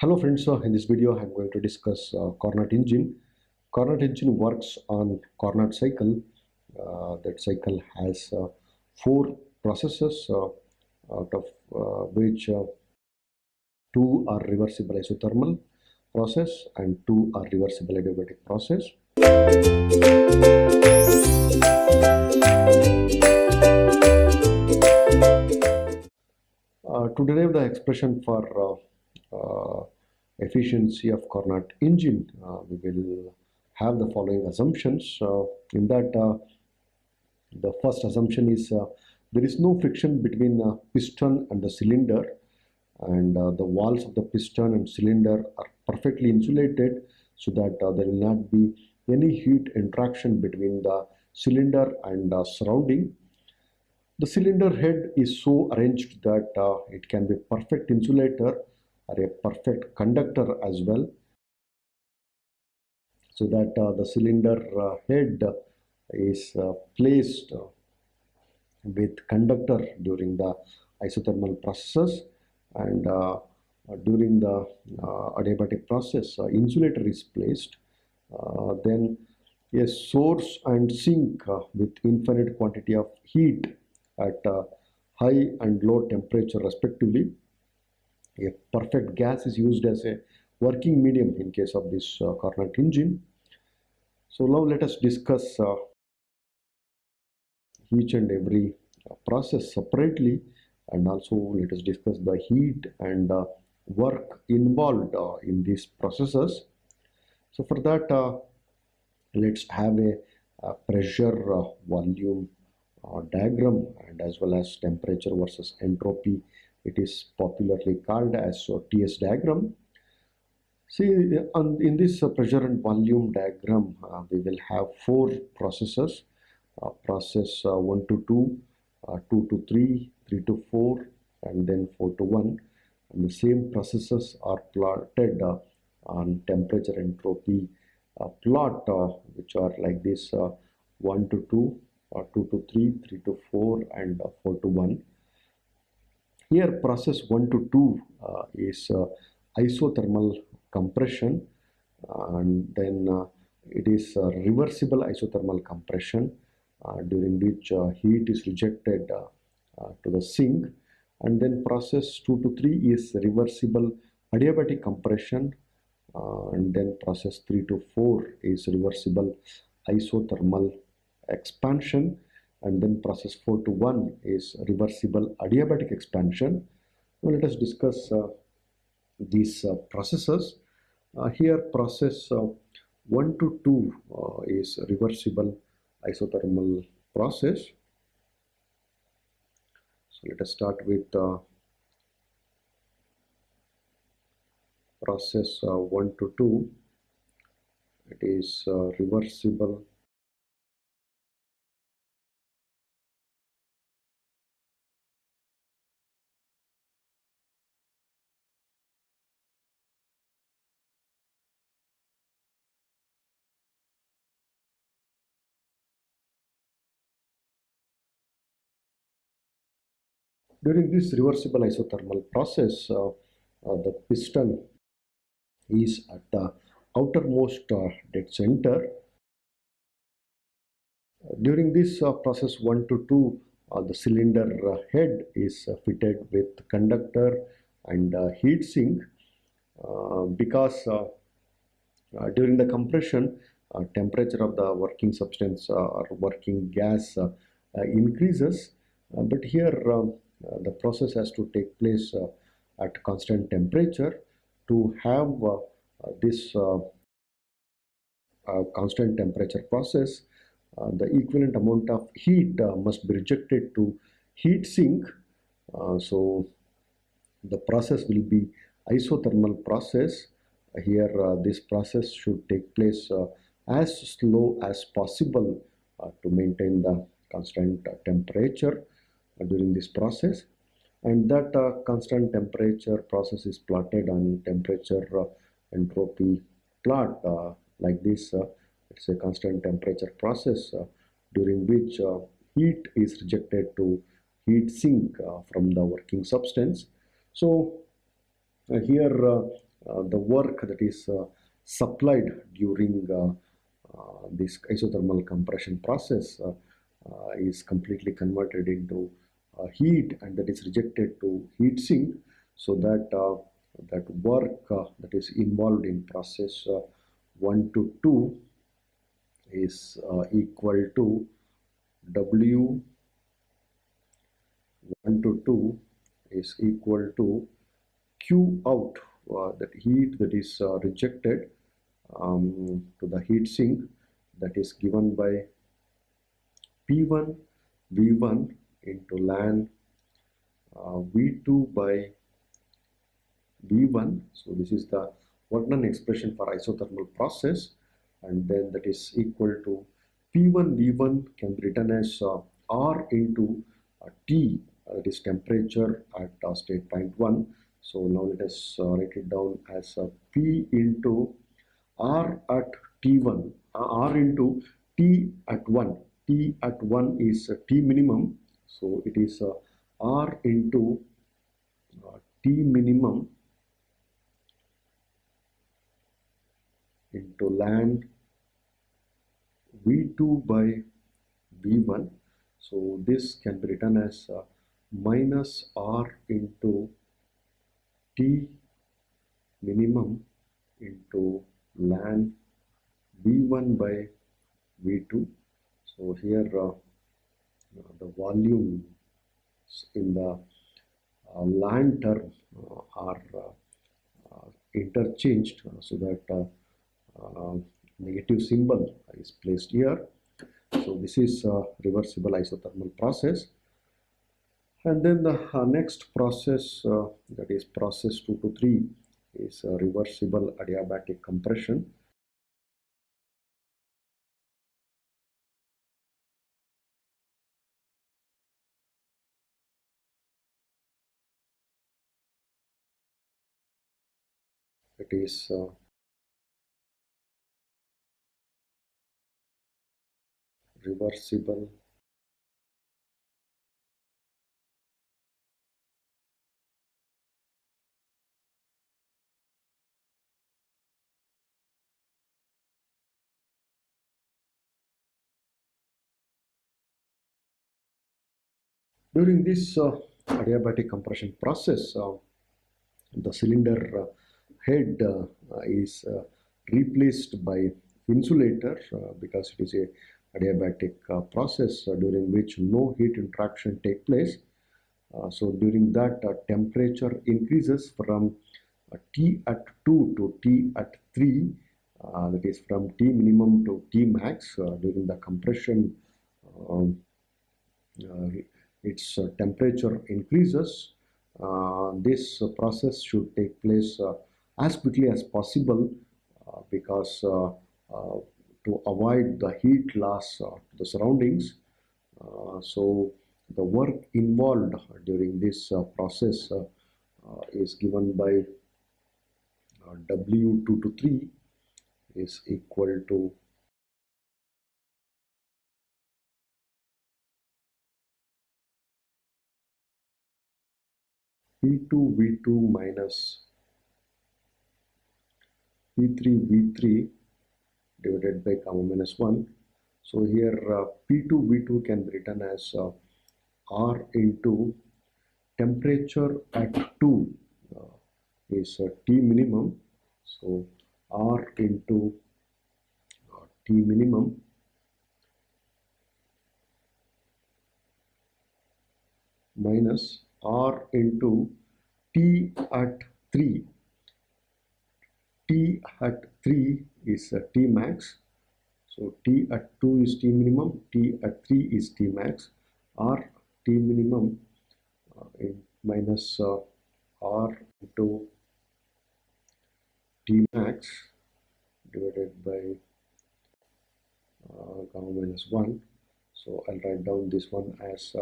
Hello friends, in this video I am going to discuss Carnot engine. Carnot engine works on Carnot cycle. That cycle has four processes, out of which two are reversible isothermal process and two are reversible adiabatic process. To derive the expression for efficiency of Carnot engine, we will have the following assumptions. In that, the first assumption is there is no friction between piston and the cylinder, and the walls of the piston and cylinder are perfectly insulated, so that there will not be any heat interaction between the cylinder and surrounding. The cylinder head is so arranged that it can be a perfect insulator or a perfect conductor as well, so that the cylinder head is placed with conductor during the isothermal processes, and during the adiabatic process insulator is placed. Then a source and sink with infinite quantity of heat at high and low temperature respectively. A perfect gas is used as a working medium in case of this Carnot engine. So now let us discuss each and every process separately, and also let us discuss the heat and work involved in these processes. So for that, let's have a pressure volume diagram, and as well as temperature versus entropy. It is popularly called as TS diagram. See, in this pressure and volume diagram, we will have four processes: process 1 to 2, 2 to 3, 3 to 4, and then 4 to 1. And the same processes are plotted on temperature entropy plot, which are like this: 1 to 2, 2 to 3, 3 to 4, and 4 to 1. Here process 1 to 2 is isothermal compression, and then it is reversible isothermal compression, during which heat is rejected to the sink. And then process 2 to 3 is reversible adiabatic compression, and then process 3 to 4 is reversible isothermal expansion, and then process 4 to 1 is reversible adiabatic expansion. Now let us discuss these processes. Here process 1 to 2 is reversible isothermal process. So let us start with process 1 to 2. It is reversible during this reversible isothermal process. The piston is at the outermost dead center. During this process 1 to 2, the cylinder head is fitted with conductor and heat sink, because during the compression, temperature of the working substance or working gas increases, but here the process has to take place at constant temperature. To have this constant temperature process, the equivalent amount of heat must be rejected to heat sink. So the process will be isothermal process. Here this process should take place as slow as possible to maintain the constant temperature during this process. And that constant temperature process is plotted on temperature entropy plot, like this. It's a constant temperature process during which heat is rejected to heat sink from the working substance. So here the work that is supplied during this isothermal compression process is completely converted into heat, and that is rejected to heat sink, so that that work that is involved in process 1 to 2 is equal to W 1 to 2 is equal to Q out, that heat that is rejected to the heat sink, that is given by P1 V1 into ln V2 by V1. So this is the work done expression for isothermal process, and then that is equal to P1 V1 can be written as R into T, that is temperature at state point 1. So now let us write it down as P into R at T1, R into T at 1. T at 1 is T minimum, so it is R into T minimum into ln V2 by V1. So this can be written as minus R into T minimum into ln V1 by V2. So here the volumes in the ln term are interchanged, so that negative symbol is placed here. So this is a reversible isothermal process. And then the next process, that is process 2 to 3, is reversible adiabatic compression. It is reversible during this adiabatic compression process. The cylinder head is replaced by insulator because it is a adiabatic process during which no heat interaction take place. So during that, temperature increases from T at 2 to T at 3, that is from T minimum to T max. During the compression, um, its temperature increases. This process should take place as quickly as possible because to avoid the heat loss to the surroundings. So the work involved during this process is given by W2 to 3 is equal to P2 V2 minus P3 V3 divided by gamma minus 1. So here P2 V2 can be written as R into temperature at 2 is T minimum. So R into T minimum minus R into T at 3. T at 3 is T max. So T at 2 is T minimum, T at 3 is T max. R T minimum minus R into T max divided by gamma minus 1. So I'll write down this one as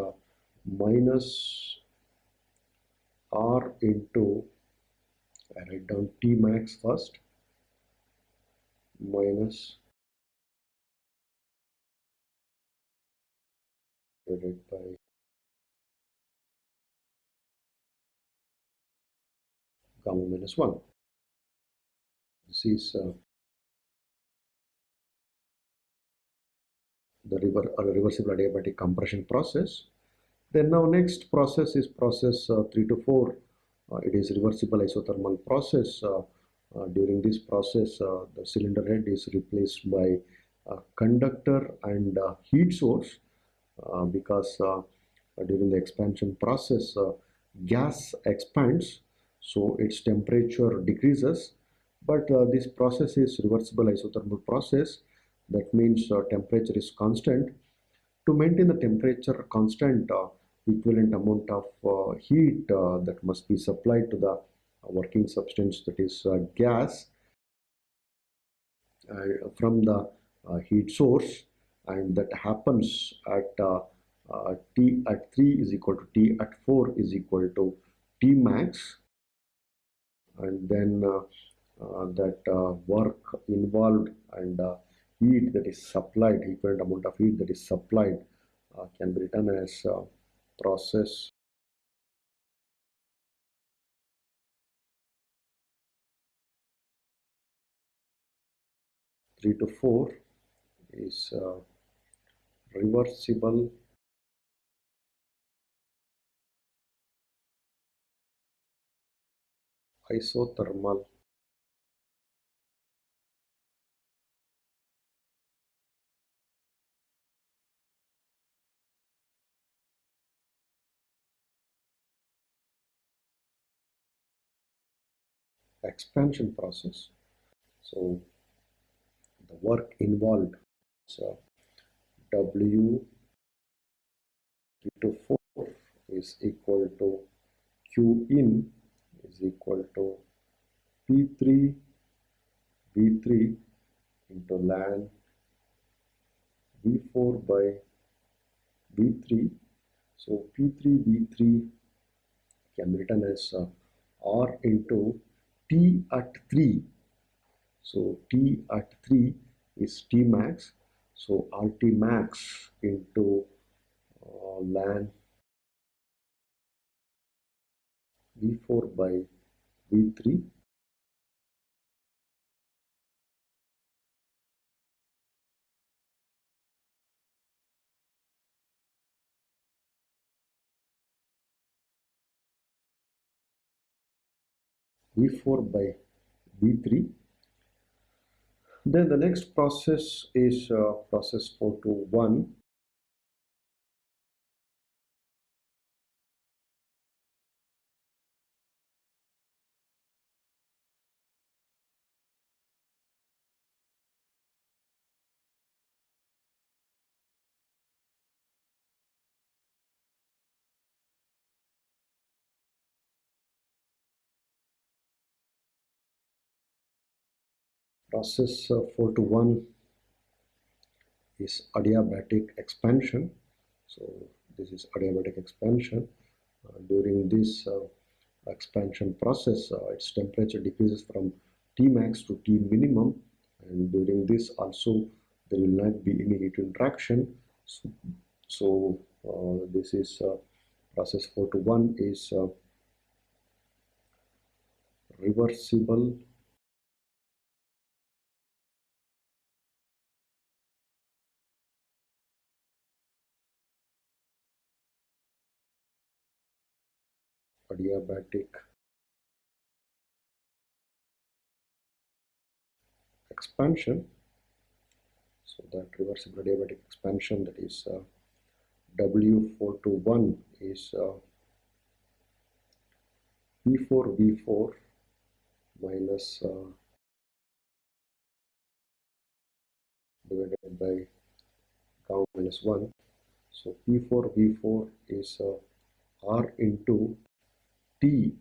minus R into, I write down T max first, minus divided by gamma minus 1. this is the reversible adiabatic compression process. Then now next process is process 3 to 4. It is reversible isothermal process. During this process, the cylinder head is replaced by a conductor and a heat source because during the expansion process, gas expands, so its temperature decreases. But this process is reversible isothermal process. That means temperature is constant. To maintain the temperature constant, equivalent amount of heat that must be supplied to the working substance, that is gas, from the heat source, and that happens at T at 3 is equal to T at 4 is equal to T max, and then that work involved and heat that is supplied, equivalent amount of heat that is supplied, can be written as process three to four is reversible isothermal expansion process. So the work involved is W 3 to 4 is equal to Q in is equal to P3 V3 into ln V4 by V3. So P3 V3 can be written as R into T at 3. So T at 3 is T max. So RT max into ln V4 by V3. V4 by V3. Then the next process is process 4 to 1. Process 4 to 1 is adiabatic expansion. So this is adiabatic expansion. During this expansion process, its temperature decreases from T max to T minimum, and during this also there will not be any heat interaction. So this is process 4 to 1 is reversible adiabatic expansion. So that reversible adiabatic expansion, that is W4 to 1 is P4 V4 minus divided by gamma minus 1. So P4 V4 is R into T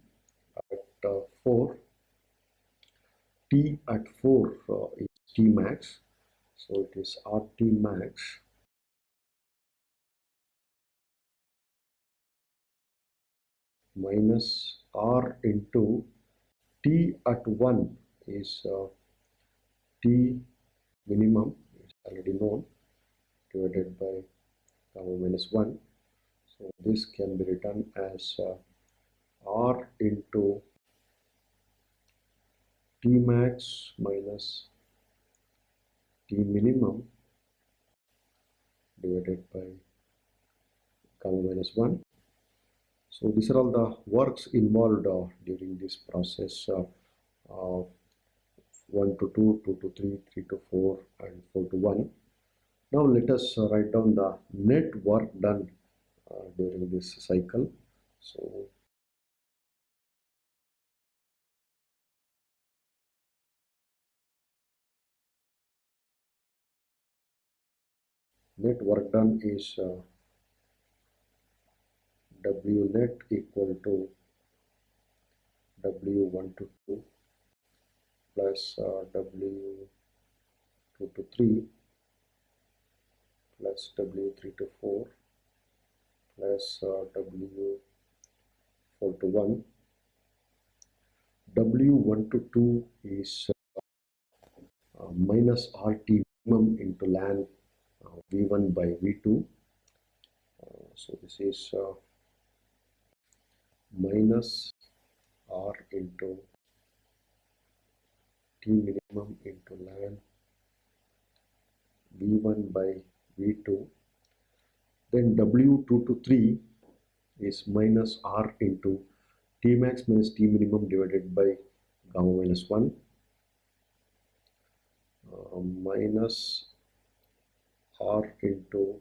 at 4. T at 4 is T max. So it is RT max minus R into T at 1 is T minimum, is already known, divided by gamma minus 1. So this can be written as R into T max minus T minimum divided by gamma minus 1. So these are all the works involved during this process of 1 to 2, 2 to 3, 3 to 4 and 4 to 1. Now let us write down the net work done during this cycle. So net work done is W net equal to W1 to 2 plus W2 to 3 plus W3 to 4 plus W4 to 1. W1 to 2 is minus RT minimum into ln V1 by V2. So this is minus R into T minimum into ln V1 by V2. Then W2 to 3 is minus R into T max minus T minimum divided by gamma minus 1 minus R into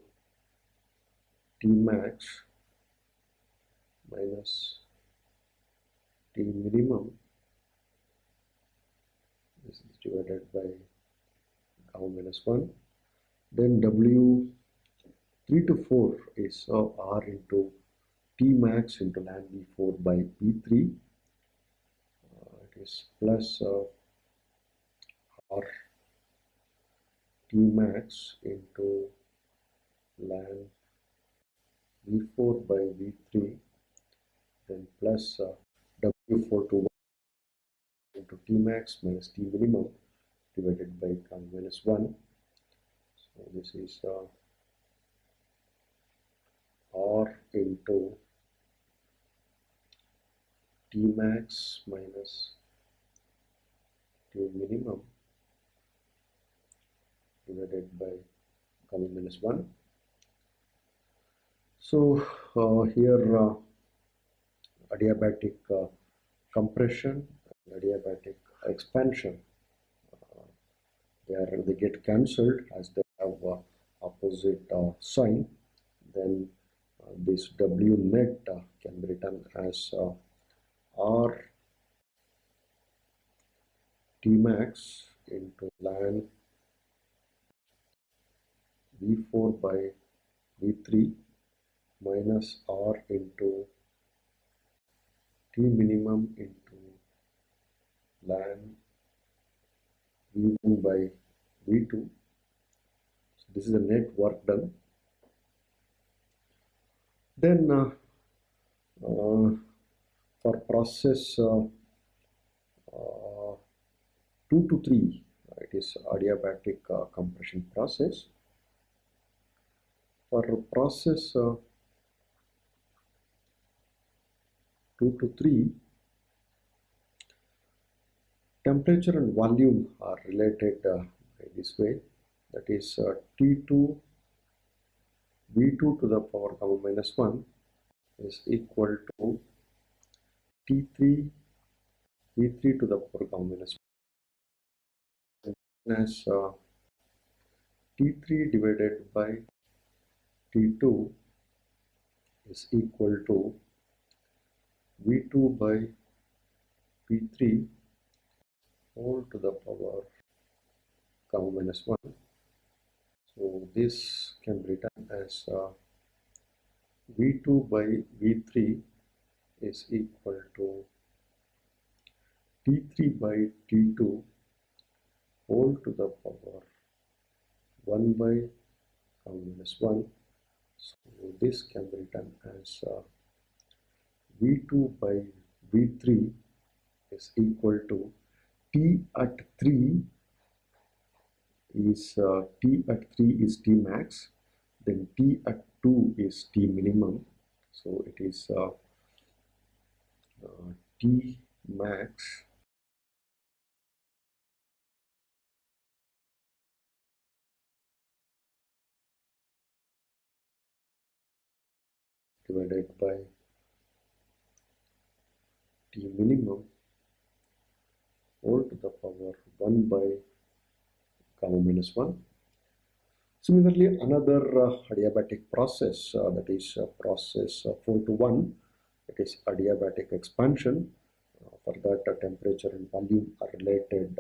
T max minus T minimum. This is divided by gamma minus 1. Then W3 to 4 is R into T max into ln V4 by V3. It is plus R T max into ln V4 by V3, then plus W4 to 1 into T max minus T minimum divided by gamma minus 1. So this is R into T max minus T minimum divided by gamma minus 1. So here adiabatic compression and adiabatic expansion, they get cancelled as they have opposite sign. Then this W net can be written as R T max into ln V4 by V3 minus R into T minimum into ln V1 by V2. So this is the net work done. Then for process 2 to 3, it is adiabatic compression process. For process 2 to 3, temperature and volume are related by this way. That is T2 V2 to the power gamma minus 1 is equal to T3 V3 to the power gamma minus 1 as T3 divided by T2 is equal to V2 by P3 whole to the power gamma minus 1. So this can be written as V2 by V3 is equal to T3 by T2 whole to the power 1 by gamma minus 1. So this can be written as V2 by V3 is equal to T at 3 is T max, then T at 2 is T minimum. So it is T max divided by T minimum whole to the power 1 by gamma minus 1. Similarly, another adiabatic process, that is process 4 to 1, it is adiabatic expansion. For that, temperature and volume are related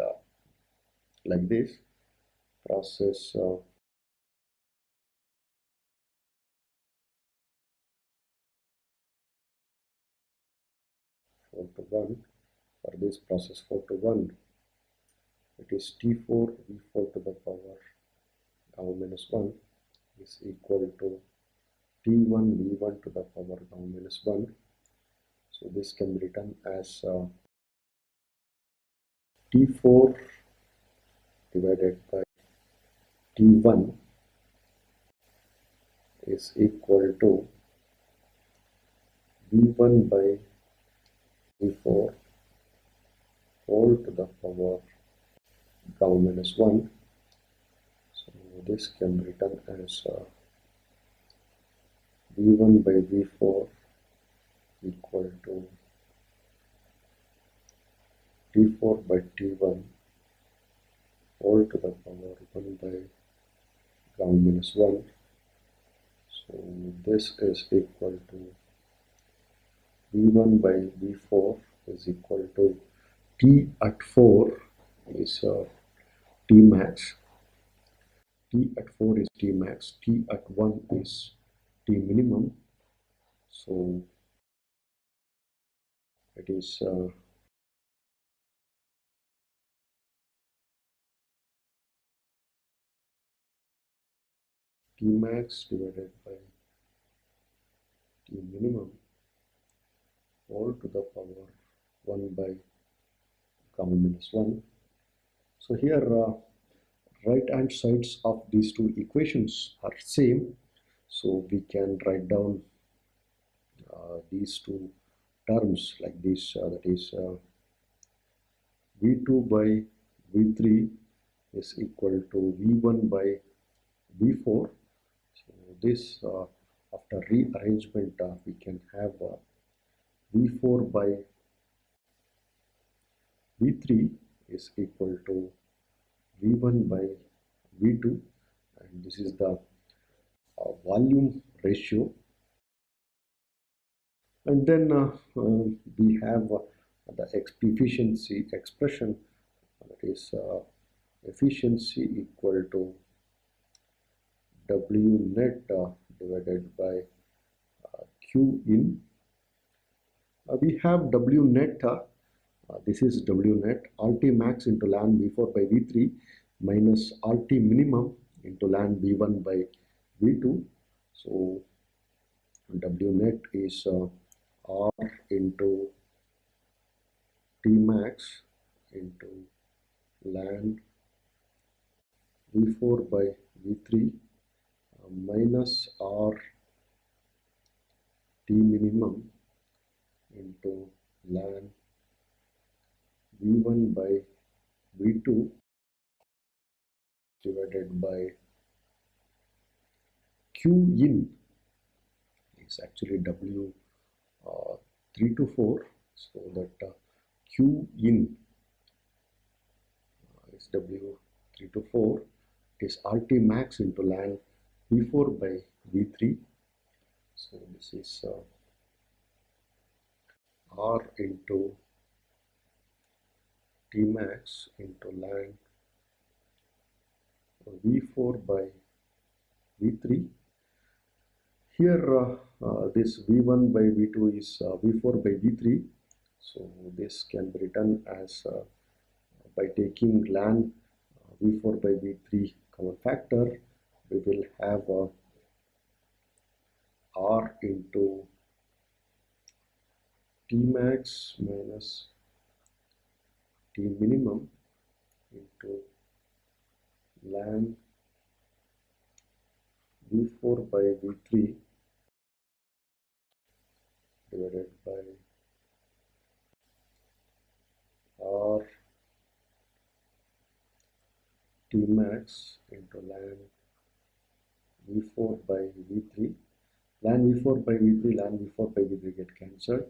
like this. Process 4 to 1. For this process 4 to 1, it is T4 V4 to the power gamma minus 1 is equal to T1 V1 to the power gamma minus 1. So this can be written as T4 divided by T1 is equal to V1 by V4 whole to the power gamma minus 1. So this can be written as V1 by V4 equal to T4 by T1 whole to the power 1 by gamma minus 1. So this is equal to V1 by V4 is equal to T at 4 is T max. T at 4 is T max. T at 1 is T minimum. So it is T max divided by T minimum whole to the power 1 by gamma minus 1. So here right hand sides of these two equations are same. So we can write down these two terms like this, that is V2 by V3 is equal to V1 by V4. So this after rearrangement we can have V4 by V3 is equal to V1 by V2, and this is the volume ratio. And then we have the efficiency expression, that is efficiency equal to W net divided by Q in. We have W net, this is W net, RT max into ln V4 by V3 minus RT minimum into ln V1 by V2. So W net is R into T max into ln V4 by V3 minus R T minimum into ln V1 by V2 divided by Q in is actually W 3 to 4, so that Q in is W 3 to 4. It is RT max into ln V4 by V3. So this is R into T max into ln V4 by V3. Here this V1 by V2 is V4 by V3. So this can be written as by taking ln V4 by V3 common factor, we will have R into T max minus T minimum into ln V4 by V3 divided by R T max into ln V4 by V3. ln V4 by V3, ln V4 by V3 get cancelled.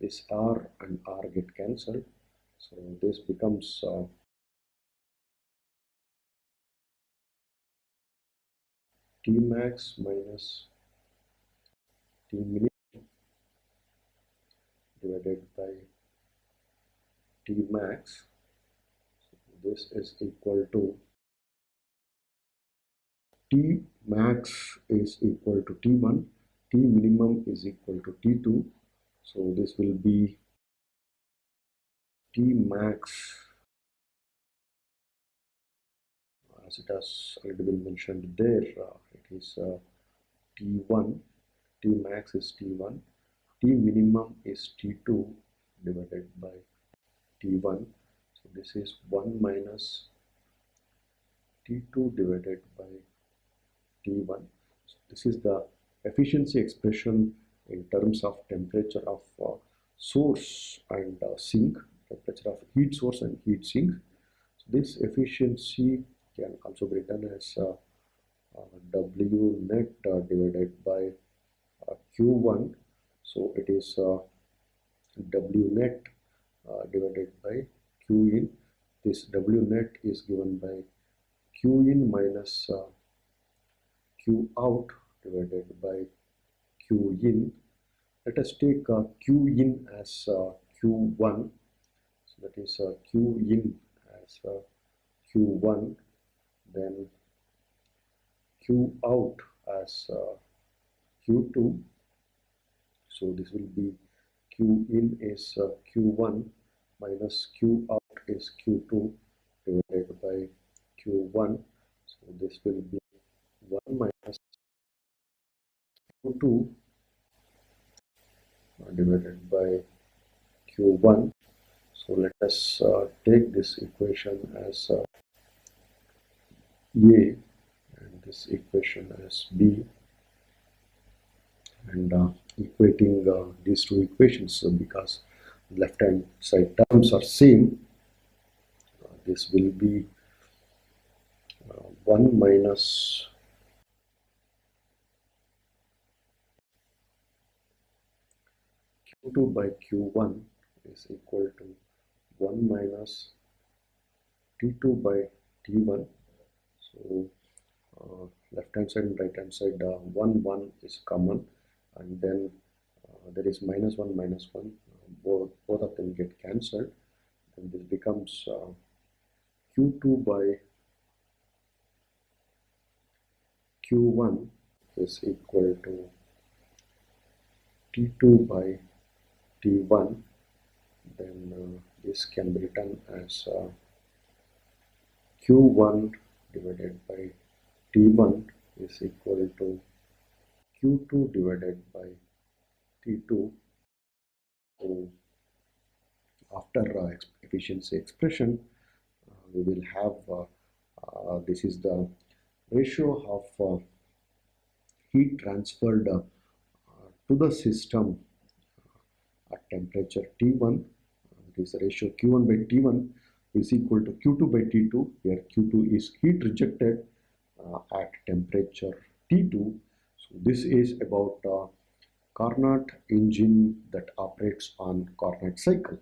This R and R get cancelled. So this becomes T max minus T minimum divided by T max. This is equal to T max is equal to T1, T minimum is equal to T2. So this will be T max, as it has already been mentioned there, it is T1, T max is T1, T minimum is T2 divided by T1. So this is 1 minus T2 divided by T1. So this is the efficiency expression in terms of temperature of source and sink, temperature of heat source and heat sink. So this efficiency can also be written as W net divided by Q1. So it is W net divided by Q in. This W net is given by Q in minus Q out divided by Q in. Let us take Q in as Q1. So that is Q in as Q1. Then Q out as Q2. So this will be Q in is Q1 minus Q out is Q2 divided by Q1. So this will be 1 minus Q2 divided by Q1. So let us take this equation as A and this equation as B, and equating these two equations, because left hand side terms are same, this will be 1 minus Q2 by Q1 is equal to 1 minus T2 by T1. So left hand side and right hand side 1 is common, and then there is minus 1 minus 1, both of them get cancelled, and this becomes Q2 by Q1 is equal to T2 by T1. Then this can be written as Q1 divided by T1 is equal to Q2 divided by T2. So after efficiency expression, we will have this is the ratio of heat transferred to the system at temperature T1. It is the ratio Q1 by T1 is equal to Q2 by T2, where Q2 is heat rejected at temperature T2. So this is about Carnot engine that operates on Carnot cycle.